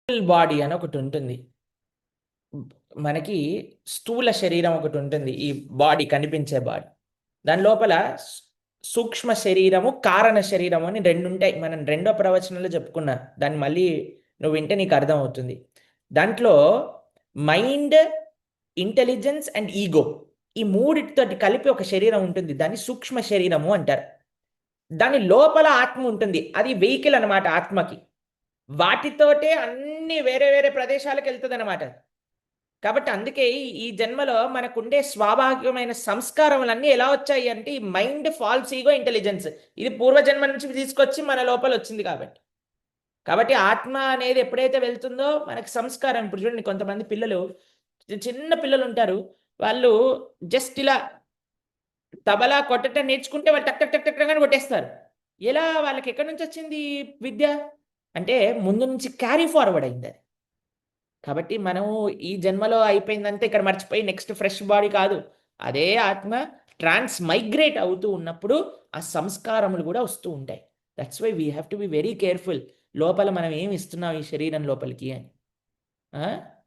Body అని ఒకటి ఉంటుంది. మనకి స్థూల శరీరం ఒకటి ఉంటుంది. ఈ బాడీ కనిపించే బాడీ. దాని లోపల సూక్ష్మ శరీరము, కారణ శరీరము అని 2 ఉంటాయి. మనం రెండో ప్రవచనంలో చెప్పుకున్నా. దాన్ని మళ్ళీ నువ్వు వింటే నీకు అర్థమవుతుంది. దాంట్లో మైండ్, ఇంటెలిజెన్స్ అండ్ ఈగో ఈ మూడిటితోటి కలిపి ఒక శరీరం ఉంటుంది. దాన్ని సూక్ష్మ శరీరము అంటారు. దాని లోపల ఆత్మ ఉంటుంది. అది వెహికల్ అనమాట ఆత్మకి. వాటితోటే అన్ని వేరే వేరే ప్రదేశాలకు వెళ్తుందన్నమాట. కాబట్టి అందుకే ఈ జన్మలో మనకుండే స్వాభావికమైన సంస్కారములన్నీ ఎలా వచ్చాయి అంటే ఈ మైండ్, ఫాల్స్ ఈగో, ఇంటెలిజెన్స్ ఇది పూర్వజన్మ నుంచి తీసుకొచ్చి మన లోపల వచ్చింది కాబట్టి. కాబట్టి ఆత్మ అనేది ఎప్పుడైతే వెళ్తుందో మనకి సంస్కారం. ఇప్పుడు చూడండి, కొంతమంది పిల్లలు, చిన్న పిల్లలు ఉంటారు. వాళ్ళు జస్ట్ ఇలా తబలా కొట్టడం నేర్చుకుంటే వాళ్ళు టక్ టక్ టక్ టక్ అని కొట్టేస్తారు. ఎలా వాళ్ళకి ఎక్కడి నుంచి వచ్చింది ఈ విద్య? అంటే ముందు నుంచి క్యారీ ఫార్వర్డ్ అయింది అది. కాబట్టి మనము ఈ జన్మలో అయిపోయిందంటే ఇక్కడ మర్చిపోయి నెక్స్ట్ ఫ్రెష్ బాడీ కాదు. అదే ఆత్మ మైగ్రేట్ అవుతూ ఉన్నప్పుడు ఆ సంస్కారములు కూడా వస్తూ ఉంటాయి. That's why we have to be very careful. లోపల మనం ఏమి ఇస్తున్నాం ఈ శరీరం లోపలికి అని. ఆ!